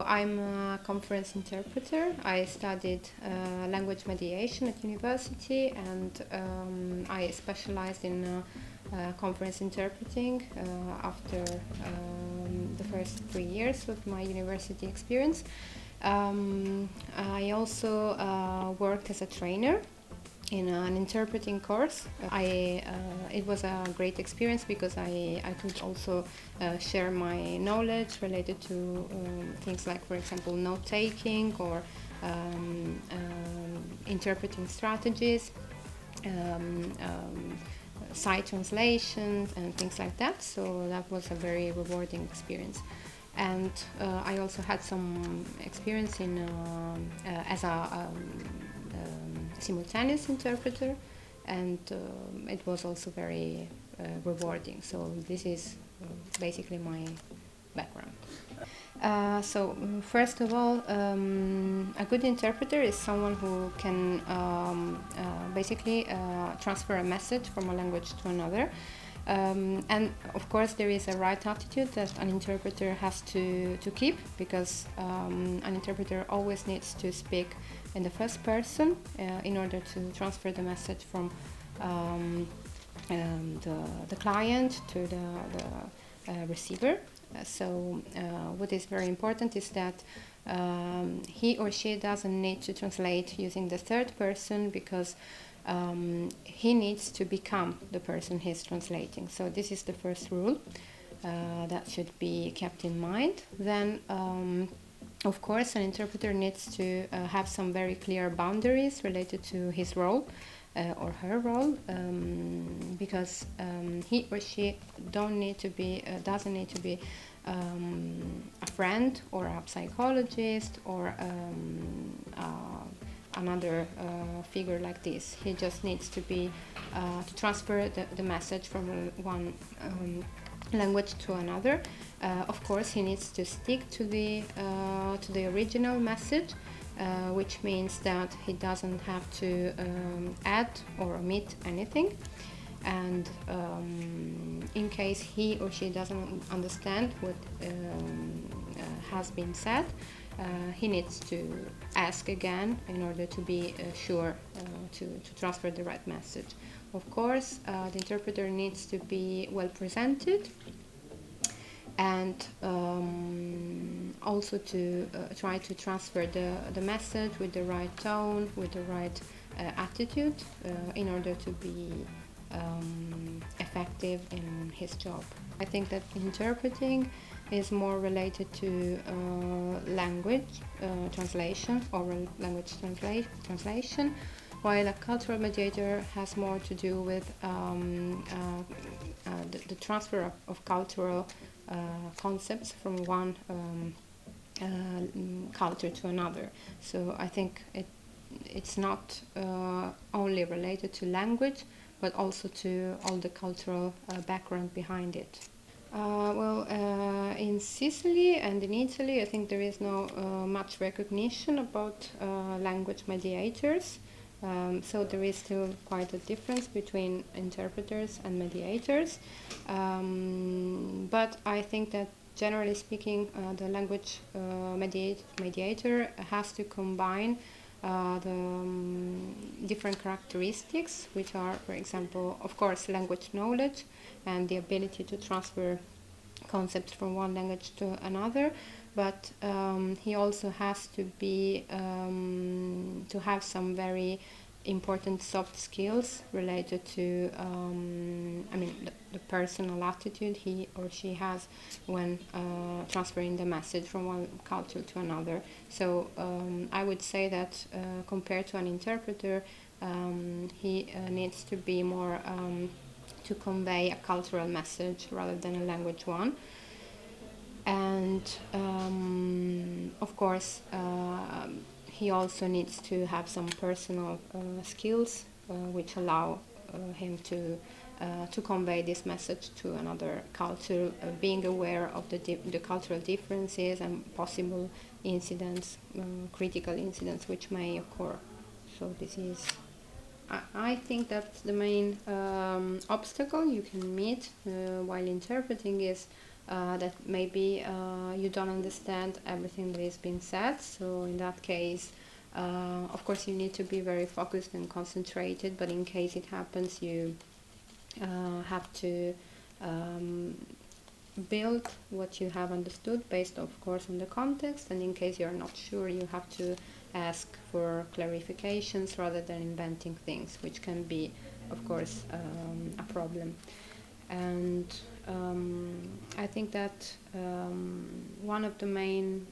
I'm a conference interpreter. I studied language mediation at university, and I specialized in conference interpreting after the first 3 years of my university experience. I also worked as a trainer in an interpreting course. It was a great experience because I could also share my knowledge related to things like, for example, note taking or interpreting strategies, site translations and things like that. So that was a very rewarding experience. And I also had some experience in as a simultaneous interpreter, and it was also very rewarding. So this is basically my background. First of all, a good interpreter is someone who can basically transfer a message from a language to another. And of course there is a right attitude that an interpreter has to keep, because an interpreter always needs to speak in the first person in order to transfer the message from the client to the receiver. So what is very important is that he or she doesn't need to translate using the third person, because he needs to become the person he's translating. So this is the first rule that should be kept in mind. Then of course an interpreter needs to have some very clear boundaries related to his role or her role, because he or she doesn't need to be a friend or a psychologist or another figure like this. He just needs to be to transfer the message from one language to another. Of course, he needs to stick to the original message, which means that he doesn't have to add or omit anything. And in case he or she doesn't understand what has been said, he needs to ask again in order to be sure to transfer the right message. Of course, the interpreter needs to be well presented, and also to try to transfer the message with the right tone, with the right attitude, in order to be effective in his job. I think that interpreting is more related to language translation, oral language translation, while a cultural mediator has more to do with the transfer of cultural concepts from one culture to another. So I think it's not only related to language, but also to all the cultural background behind it. In Sicily and in Italy, I think there is no much recognition about language mediators. So there is still quite a difference between interpreters and mediators. But I think that generally speaking, the language mediator has to combine the different characteristics, which are, for example, of course, language knowledge and the ability to transfer concepts from one language to another, but he also has to be to have some very important soft skills related to the personal attitude he or she has when transferring the message from one culture to another. So I would say that compared to an interpreter, he needs to be more to convey a cultural message rather than a language one. And of course he also needs to have some personal skills which allow him to convey this message to another culture, being aware of the cultural differences and possible incidents, critical incidents which may occur. So this is, I think that the main obstacle you can meet while interpreting is that maybe you don't understand everything that is being said. So in that case, of course, you need to be very focused and concentrated, but in case it happens, you have to build what you have understood based, of course, on the context, and in case you're not sure, you have to ask for clarifications rather than inventing things, which can be, of course, a problem. And I think that one of the main,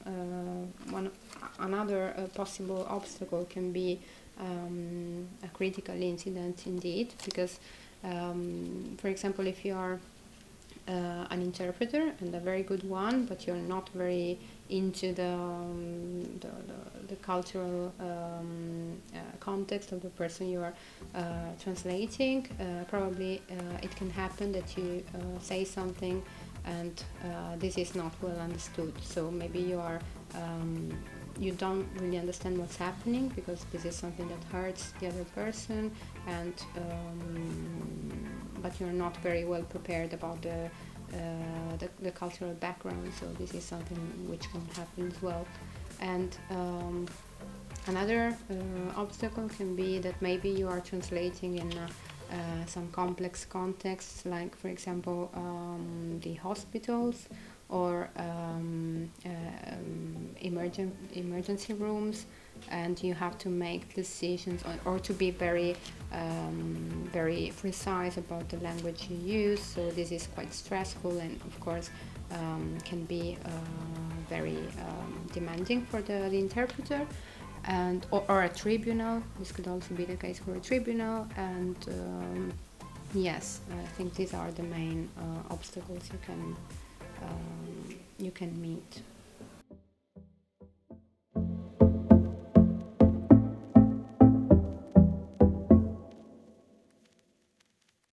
another possible obstacle can be a critical incident indeed, because for example, if you are an interpreter, and a very good one, but you're not very into the cultural context of the person you are translating, probably it can happen that you say something and this is not well understood. So maybe you don't really understand what's happening because this is something that hurts the other person, and but you're not very well prepared about the cultural background. So this is something which can happen as well. And another obstacle can be that maybe you are translating in some complex contexts, like for example the hospitals or emergency rooms, and you have to make decisions or to be very precise about the language you use. So this is quite stressful, and of course can be very demanding for the interpreter, and or a tribunal. This could also be the case for a tribunal. And yes, I think these are the main obstacles you can meet